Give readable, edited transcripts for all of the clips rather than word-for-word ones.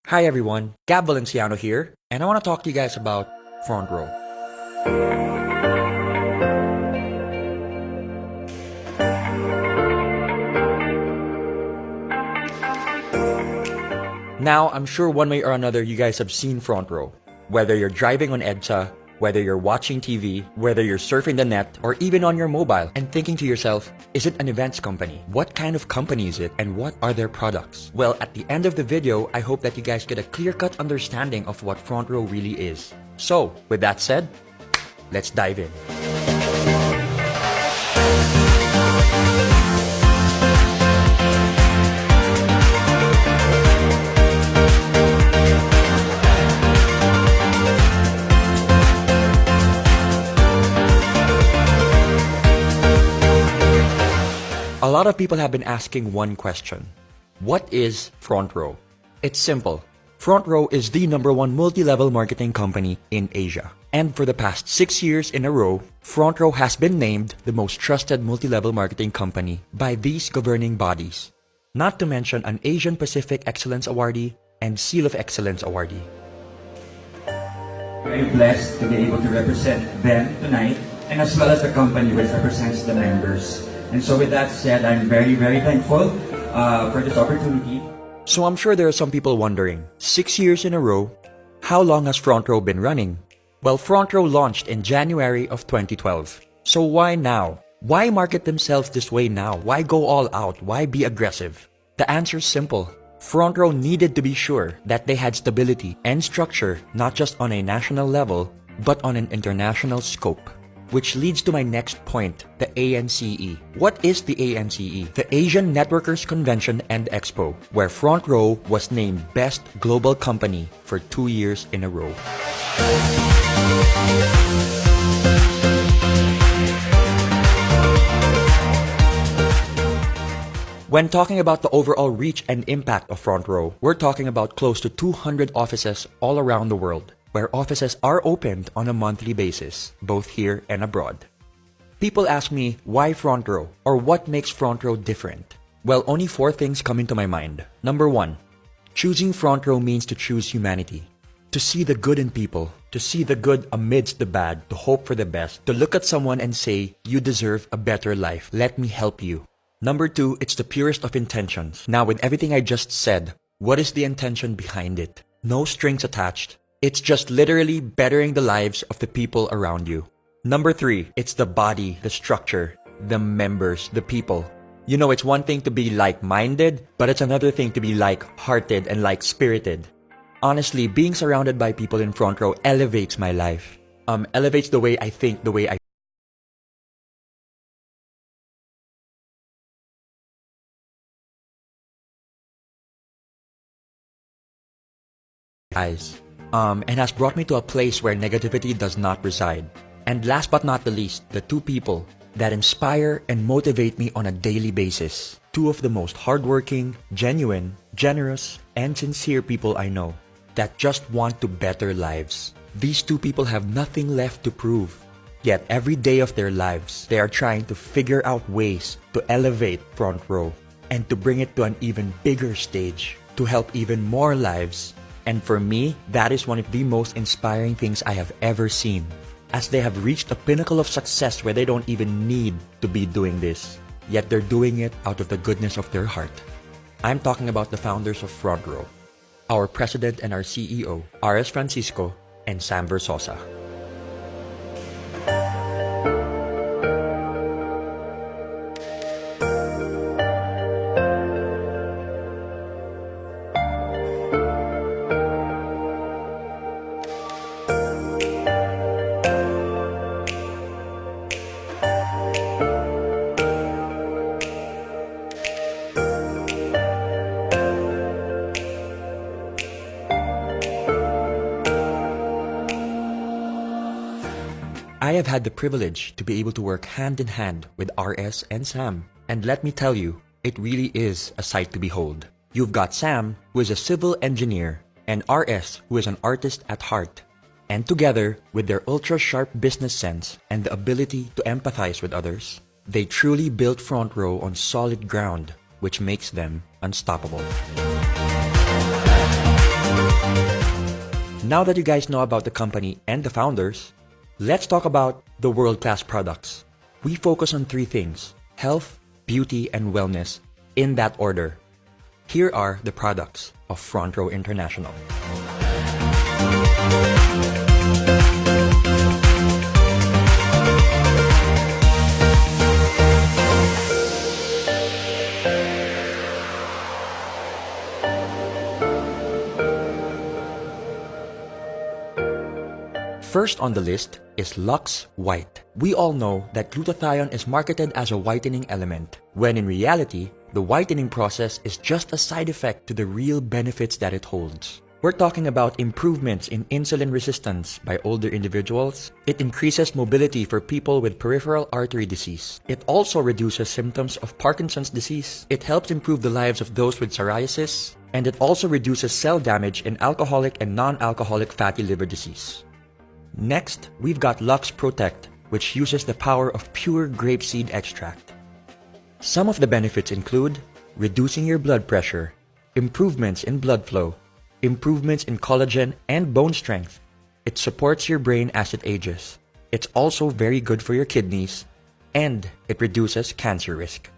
Hi everyone, Valenciano here, and I want to talk to you guys about Frontrow. Now, I'm sure one way or another you guys have seen Frontrow. Whether you're driving on EDSA, whether you're watching TV, whether you're surfing the net, or even on your mobile, and thinking to yourself, is it an events company? What kind of company is it, and what are their products? Well, at the end of the video, I hope that you guys get a clear-cut understanding of what Frontrow really is. So, with that said, let's dive in. A lot of people have been asking one question. What is Frontrow? It's simple. Frontrow is the #1 multi-level marketing company in Asia. And for the past 6 years in a row, Frontrow has been named the most trusted multi-level marketing company by these governing bodies. Not to mention an Asian Pacific Excellence Awardee and Seal of Excellence Awardee. Very blessed to be able to represent them tonight, and as well as the company which represents the members. And so with that said, I'm very, very thankful for this opportunity. So I'm sure there are some people wondering, 6 years in a row, how long has Frontrow been running? Well, Frontrow launched in January of 2012. So why now? Why market themselves this way now? Why go all out? Why be aggressive? The answer is simple. Frontrow needed to be sure that they had stability and structure not just on a national level, but on an international scope. Which leads to my next point, the ANCE. What is the ANCE? The Asian Networkers Convention and Expo, where Frontrow was named Best Global Company for 2 years in a row. When talking about the overall reach and impact of Frontrow, we're talking about close to 200 offices all around the world, where offices are opened on a monthly basis, both here and abroad. People ask me, why Frontrow? Or what makes Frontrow different? Well, only 4 things come into my mind. Number 1, choosing Frontrow means to choose humanity. To see the good in people, to see the good amidst the bad, to hope for the best, to look at someone and say, you deserve a better life, let me help you. Number 2, it's the purest of intentions. Now, with everything I just said, what is the intention behind it? No strings attached. It's just literally bettering the lives of the people around you. Number 3, it's the body, the structure, the members, the people. You know, it's one thing to be like-minded, but it's another thing to be like-hearted and like-spirited. Honestly, being surrounded by people in Frontrow elevates my life. Elevates the way I think, the way I eyes. And has brought me to a place where negativity does not reside. And last but not the least, the 2 people that inspire and motivate me on a daily basis. 2 of the most hardworking, genuine, generous, and sincere people I know that just want to better lives. These 2 people have nothing left to prove. Yet every day of their lives, they are trying to figure out ways to elevate Frontrow and to bring it to an even bigger stage to help even more lives. And for me, that is one of the most inspiring things I have ever seen, as they have reached a pinnacle of success where they don't even need to be doing this, yet they're doing it out of the goodness of their heart. I'm talking about the founders of Frontrow, our president and our CEO, R.S. Francisco and Sam Versosa. I have had the privilege to be able to work hand in hand with RS and Sam. And let me tell you, it really is a sight to behold. You've got Sam, who is a civil engineer, and RS, who is an artist at heart. And together, with their ultra-sharp business sense and the ability to empathize with others, they truly built Frontrow on solid ground, which makes them unstoppable. Now that you guys know about the company and the founders, let's talk about the world-class products. We focus on three things: health, beauty, and wellness, in that order. Here are the products of Frontrow International. First on the list is Lux White. We all know that glutathione is marketed as a whitening element, when in reality, the whitening process is just a side effect to the real benefits that it holds. We're talking about improvements in insulin resistance by older individuals. It increases mobility for people with peripheral artery disease. It also reduces symptoms of Parkinson's disease. It helps improve the lives of those with psoriasis. And it also reduces cell damage in alcoholic and non-alcoholic fatty liver disease. Next, we've got Lux Protect, which uses the power of pure grapeseed extract. Some of the benefits include reducing your blood pressure, improvements in blood flow, improvements in collagen and bone strength. It supports your brain as it ages. It's also very good for your kidneys, and it reduces cancer risk.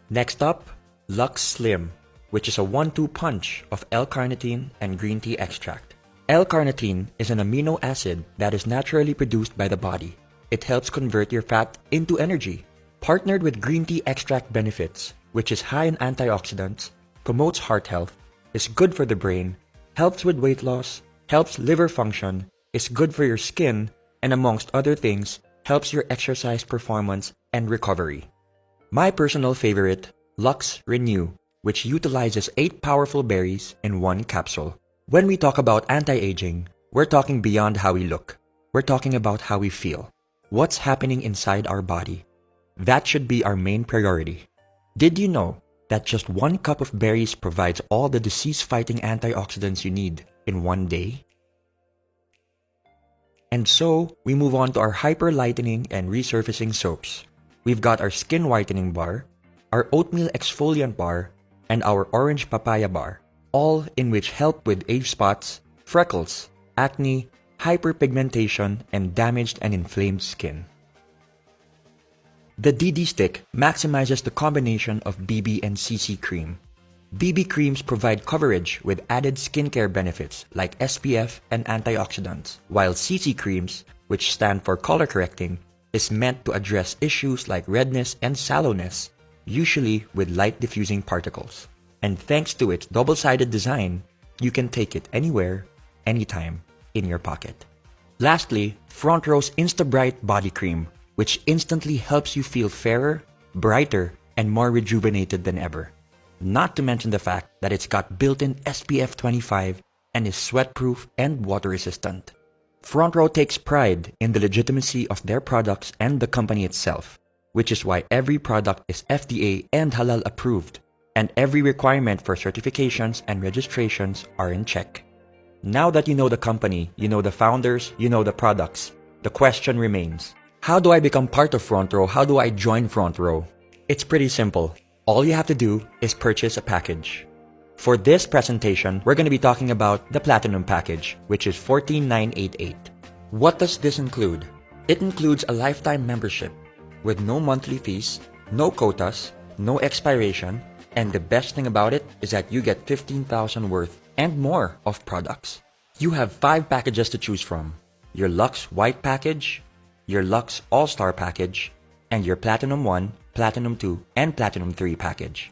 Next up, Lux Slim, which is a 1-2 punch of L-carnitine and green tea extract. L-carnitine is an amino acid that is naturally produced by the body. It helps convert your fat into energy. Partnered with green tea extract benefits, which is high in antioxidants, promotes heart health, is good for the brain, helps with weight loss, helps liver function, is good for your skin, and amongst other things, helps your exercise performance and recovery. My personal favorite, Lux Renew, which utilizes 8 powerful berries in 1 capsule. When we talk about anti-aging, we're talking beyond how we look. We're talking about how we feel. What's happening inside our body? That should be our main priority. Did you know that just 1 cup of berries provides all the disease-fighting antioxidants you need in 1 day? And so, we move on to our hyper-lightening and resurfacing soaps. We've got our skin whitening bar, our oatmeal exfoliant bar, and our orange papaya bar, all in which help with age spots, freckles, acne, hyperpigmentation, and damaged and inflamed skin. The DD Stick maximizes the combination of BB and CC cream. BB creams provide coverage with added skincare benefits like SPF and antioxidants, while CC creams, which stand for color correcting, is meant to address issues like redness and sallowness, usually with light diffusing particles. And thanks to its double-sided design, you can take it anywhere, anytime, in your pocket. Lastly, Frontrow's Insta-Bright Body Cream, which instantly helps you feel fairer, brighter, and more rejuvenated than ever. Not to mention the fact that it's got built-in SPF 25 and is sweat-proof and water-resistant. Frontrow takes pride in the legitimacy of their products and the company itself, which is why every product is FDA and halal approved, and every requirement for certifications and registrations are in check. Now that you know the company, you know the founders, you know the products, the question remains, how do I become part of Frontrow? How do I join Frontrow? It's pretty simple. All you have to do is purchase a package. For this presentation, we're going to be talking about the Platinum package, which is $14,988. What does this include? It includes a lifetime membership with no monthly fees, no quotas, no expiration, and the best thing about it is that you get 15,000 worth and more of products. You have 5 packages to choose from: your Lux White package, your Lux All-Star package, and your Platinum 1, Platinum 2, and Platinum 3 package.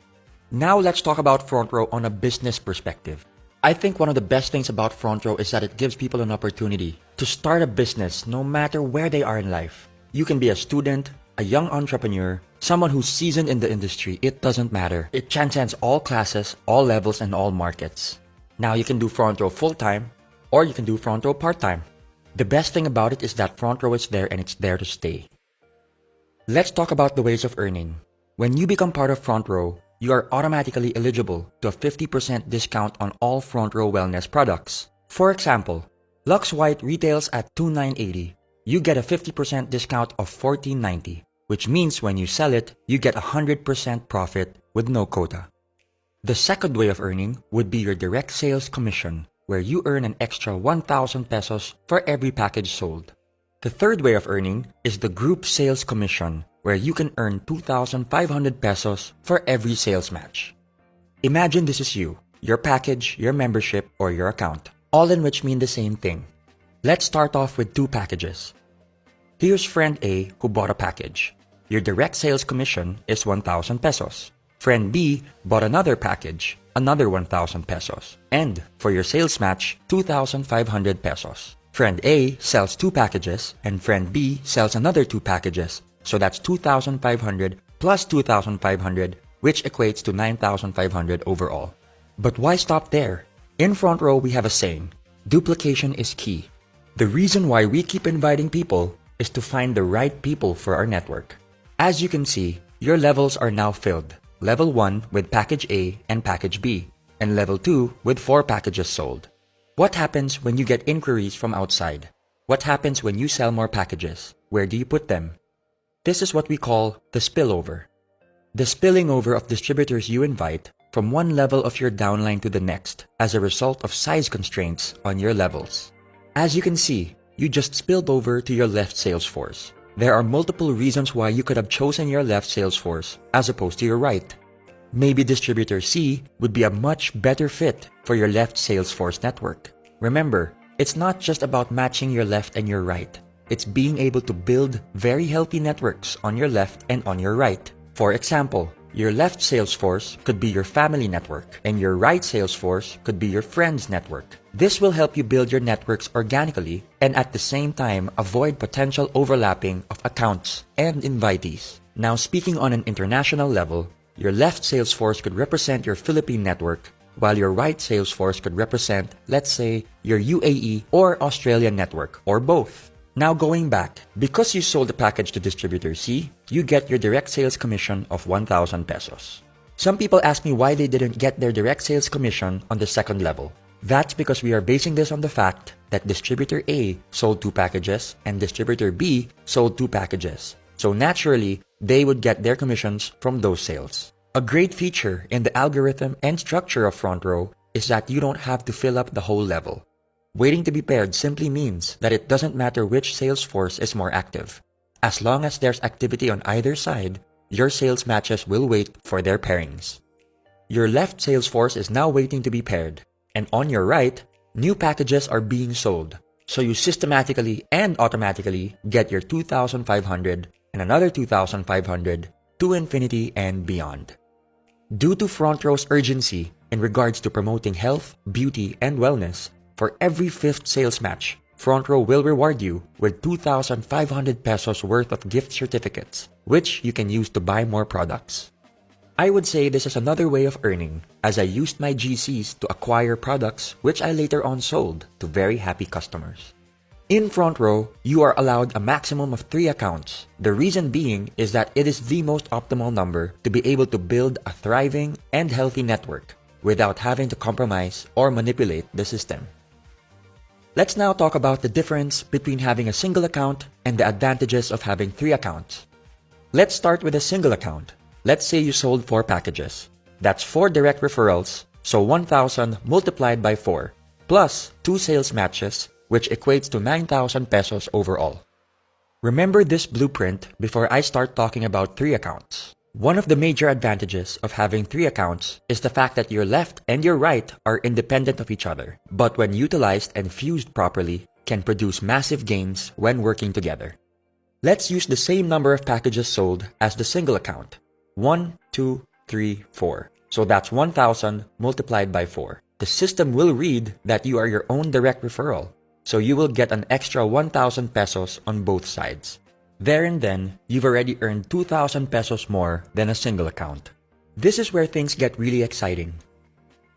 Now let's talk about Frontrow on a business perspective. I think one of the best things about Frontrow is that it gives people an opportunity to start a business no matter where they are in life. You can be a student, a young entrepreneur, someone who's seasoned in the industry. It doesn't matter. It transcends all classes, all levels, and all markets. Now you can do Frontrow full-time, or you can do Frontrow part-time. The best thing about it is that Frontrow is there and it's there to stay. Let's talk about the ways of earning. When you become part of Frontrow, you are automatically eligible to a 50% discount on all Frontrow wellness products. For example, Lux White retails at $2,980. You get a 50% discount of $14.90, which means when you sell it, you get 100% profit with no quota. The second way of earning would be your direct sales commission. where you earn an extra 1,000 pesos for every package sold. The third way of earning is the group sales commission, where you can earn 2,500 pesos for every sales match. Imagine this is you, your package, your membership, or your account, all in which mean the same thing. Let's start off with two packages. Here's friend A who bought a package. Your direct sales commission is 1,000 pesos. Friend B bought another package, another 1,000 pesos. And for your sales match, 2,500 pesos. Friend A sells two packages and friend B sells another two packages. So that's 2,500 plus 2,500, which equates to 9,500 overall. But why stop there? In Frontrow, we have a saying, duplication is key. The reason why we keep inviting people is to find the right people for our network. As you can see, your levels are now filled. Level 1 with package A and package B, and level 2 with 4 packages sold. What happens when you get inquiries from outside? What happens when you sell more packages? Where do you put them? This is what we call the spillover. The spilling over of distributors you invite from one level of your downline to the next as a result of size constraints on your levels. As you can see, you just spilled over to your left sales force. There are multiple reasons why you could have chosen your left sales force as opposed to your right. Maybe distributor C would be a much better fit for your left sales force network. Remember, it's not just about matching your left and your right. It's being able to build very healthy networks on your left and on your right. For example, your left sales force could be your family network, and your right sales force could be your friends network. This will help you build your networks organically and at the same time avoid potential overlapping of accounts and invitees. Now, speaking on an international level, your left sales force could represent your Philippine network, while your right sales force could represent, let's say, your UAE or Australian network, or both. Now going back, because you sold the package to distributor C, you get your direct sales commission of 1,000 pesos. Some people ask me why they didn't get their direct sales commission on the second level. That's because we are basing this on the fact that distributor A sold 2 packages and distributor B sold 2 packages. So naturally, they would get their commissions from those sales. A great feature in the algorithm and structure of Frontrow is that you don't have to fill up the whole level. Waiting to be paired simply means that it doesn't matter which sales force is more active. As long as there's activity on either side, your sales matches will wait for their pairings. Your left sales force is now waiting to be paired, and on your right, new packages are being sold. So you systematically and automatically get your 2,500 and another 2,500 to infinity and beyond. Due to Frontrow's urgency in regards to promoting health, beauty, and wellness, for every 5th sales match, Frontrow will reward you with 2,500 pesos worth of gift certificates, which you can use to buy more products. I would say this is another way of earning, as I used my GCs to acquire products which I later on sold to very happy customers. In Frontrow, you are allowed a maximum of 3 accounts. The reason being is that it is the most optimal number to be able to build a thriving and healthy network without having to compromise or manipulate the system. Let's now talk about the difference between having a single account and the advantages of having 3 accounts. Let's start with a single account. Let's say you sold 4 packages. That's 4 direct referrals, so 1,000 multiplied by 4, plus 2 sales matches, which equates to 9,000 pesos overall. Remember this blueprint before I start talking about 3 accounts. One of the major advantages of having 3 accounts is the fact that your left and your right are independent of each other, but when utilized and fused properly, can produce massive gains when working together. Let's use the same number of packages sold as the single account. 1, 2, 3, 4. So that's 1,000 multiplied by 4. The system will read that you are your own direct referral, so you will get an extra 1,000 pesos on both sides. There and then, you've already earned 2,000 pesos more than a single account. This is where things get really exciting.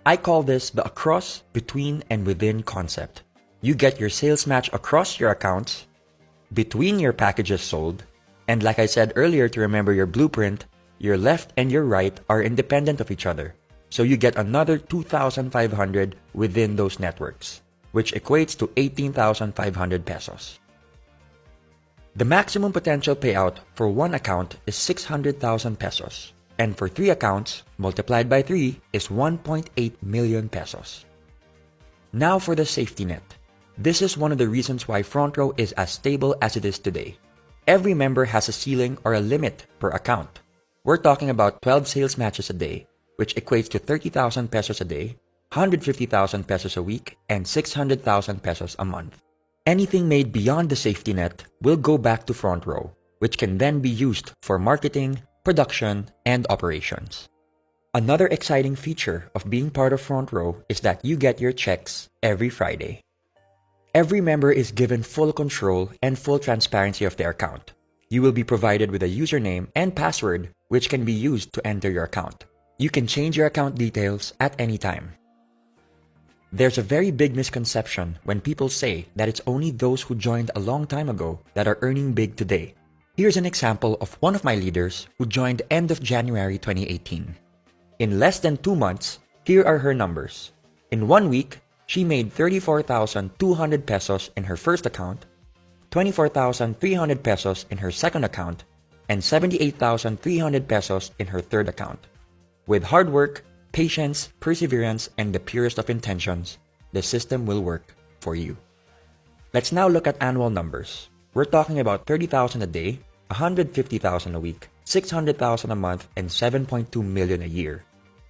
I call this the across, between, and within concept. You get your sales match across your accounts, between your packages sold, and like I said earlier to remember your blueprint, your left and your right are independent of each other. So you get another 2,500 within those networks, which equates to 18,500 pesos. The maximum potential payout for one account is 600,000 pesos, and for 3 accounts, multiplied by 3 is 1.8 million pesos. Now for the safety net. This is one of the reasons why Frontrow is as stable as it is today. Every member has a ceiling or a limit per account. We're talking about 12 sales matches a day, which equates to 30,000 pesos a day, 150,000 pesos a week, and 600,000 pesos a month. Anything made beyond the safety net will go back to Frontrow, which can then be used for marketing, production, and operations. Another exciting feature of being part of Frontrow is that you get your checks every Friday. Every member is given full control and full transparency of their account. You will be provided with a username and password which can be used to enter your account. You can change your account details at any time. There's a very big misconception when people say that it's only those who joined a long time ago that are earning big today. Here's an example of one of my leaders who joined end of January 2018. In less than 2 months, here are her numbers. In 1 week, she made 34,200 pesos in her first account, 24,300 pesos in her second account, and 78,300 pesos in her third account. With hard work, patience, perseverance, and the purest of intentions, the system will work for you. Let's now look at annual numbers. We're talking about 30,000 a day, 150,000 a week, 600,000 a month, and 7.2 million a year.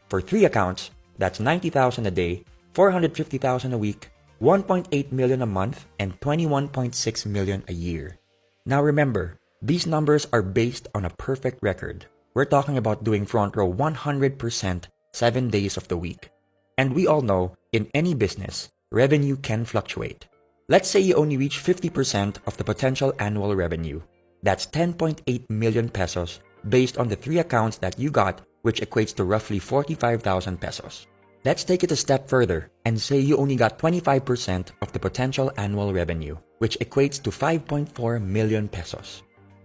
For 3 accounts, that's 90,000 a day, 450,000 a week, 1.8 million a month, and 21.6 million a year. Now remember, these numbers are based on a perfect record. We're talking about doing Frontrow 100% 7 days of the week. And we all know, in any business, revenue can fluctuate. Let's say you only reach 50% of the potential annual revenue. That's 10.8 million pesos based on the 3 accounts that you got, which equates to roughly 45,000 pesos. Let's take it a step further and say you only got 25% of the potential annual revenue, which equates to 5.4 million pesos.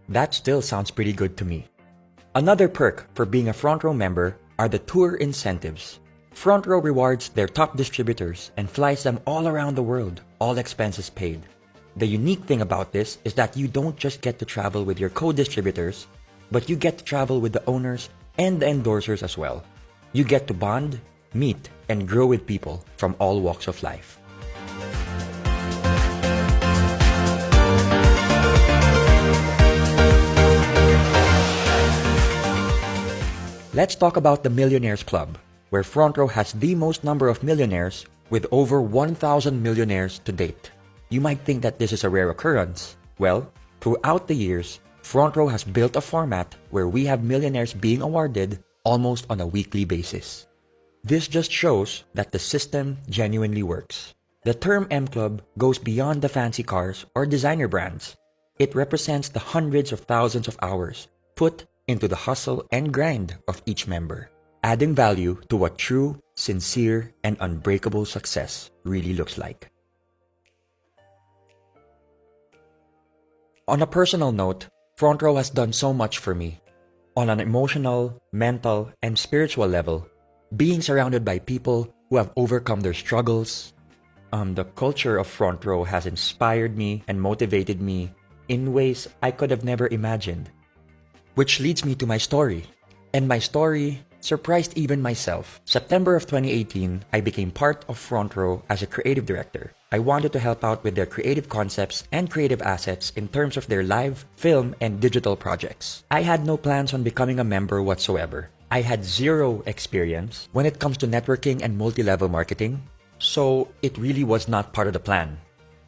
That still sounds pretty good to me. Another perk for being a Frontrow member are the tour incentives. Frontrow rewards their top distributors and flies them all around the world, all expenses paid. The unique thing about this is that you don't just get to travel with your co-distributors, but you get to travel with the owners and the endorsers as well. You get to bond, meet, and grow with people from all walks of life. Let's talk about the Millionaires Club, where Frontrow has the most number of millionaires with over 1,000 millionaires to date. You might think that this is a rare occurrence. Well, throughout the years, Frontrow has built a format where we have millionaires being awarded almost on a weekly basis. This just shows that the system genuinely works. The term M Club goes beyond the fancy cars or designer brands. It represents the hundreds of thousands of hours put into the hustle and grind of each member, adding value to what true, sincere, and unbreakable success really looks like. On a personal note, Frontrow has done so much for me. On an emotional, mental, and spiritual level, being surrounded by people who have overcome their struggles, the culture of Frontrow has inspired me and motivated me in ways I could have never imagined. Which leads me to my story. And my story surprised even myself. September of 2018, I became part of Frontrow as a creative director. I wanted to help out with their creative concepts and creative assets in terms of their live, film, and digital projects. I had no plans on becoming a member whatsoever. I had zero experience when it comes to networking and multi-level marketing, so it really was not part of the plan.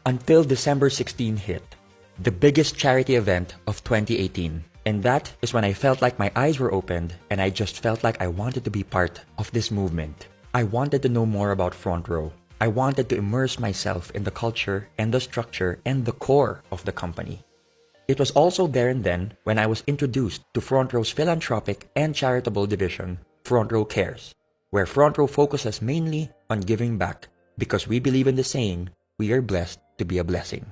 Until December 16 hit, the biggest charity event of 2018. And that is when I felt like my eyes were opened and I just felt like I wanted to be part of this movement. I wanted to know more about Frontrow. I wanted to immerse myself in the culture and the structure and the core of the company. It was also there and then when I was introduced to Frontrow's philanthropic and charitable division, Frontrow Cares, where Frontrow focuses mainly on giving back because we believe in the saying, we are blessed to be a blessing.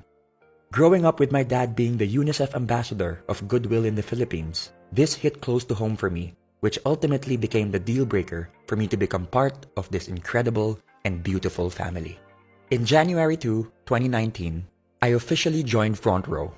Growing up with my dad being the UNICEF ambassador of Goodwill in the Philippines, this hit close to home for me, which ultimately became the deal breaker for me to become part of this incredible and beautiful family. In January 2, 2019, I officially joined Frontrow,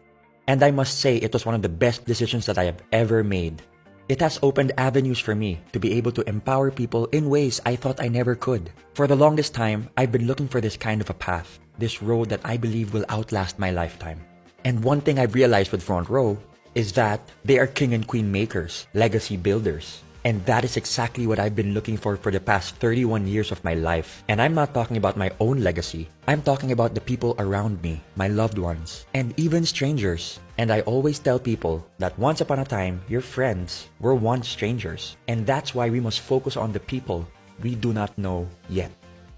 and I must say it was one of the best decisions that I have ever made. It has opened avenues for me to be able to empower people in ways I thought I never could. For the longest time, I've been looking for this kind of a path, this road that I believe will outlast my lifetime. And one thing I've realized with Frontrow is that they are king and queen makers, legacy builders. And that is exactly what I've been looking for the past 31 years of my life. And I'm not talking about my own legacy. I'm talking about the people around me, my loved ones, and even strangers. And I always tell people that once upon a time, your friends were once strangers. And that's why we must focus on the people we do not know yet.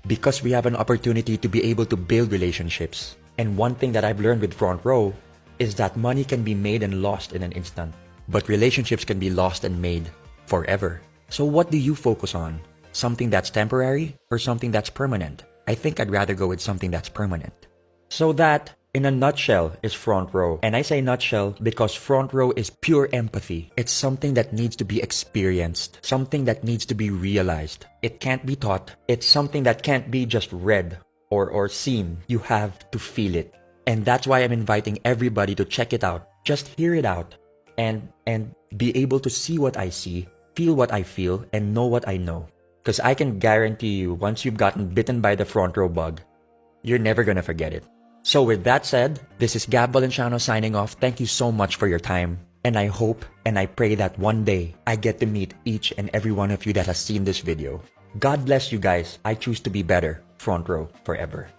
Because we have an opportunity to be able to build relationships. And one thing that I've learned with Frontrow is that money can be made and lost in an instant. But relationships can be lost and made forever. So what do you focus on? Something that's temporary or something that's permanent? I think I'd rather go with something that's permanent. So that, in a nutshell, is Frontrow. And I say nutshell because Frontrow is pure empathy. It's something that needs to be experienced, something that needs to be realized. It can't be taught. It's something that can't be just read or seen. You have to feel it. And that's why I'm inviting everybody to check it out. Just hear it out and be able to see what I see, feel what I feel, and know what I know. Because I can guarantee you, once you've gotten bitten by the Frontrow bug, you're never gonna forget it. So with that said, this is Gab Valenciano signing off. Thank you so much for your time. And I hope and I pray that one day I get to meet each and every one of you that has seen this video. God bless you guys. I choose to be better. Frontrow forever.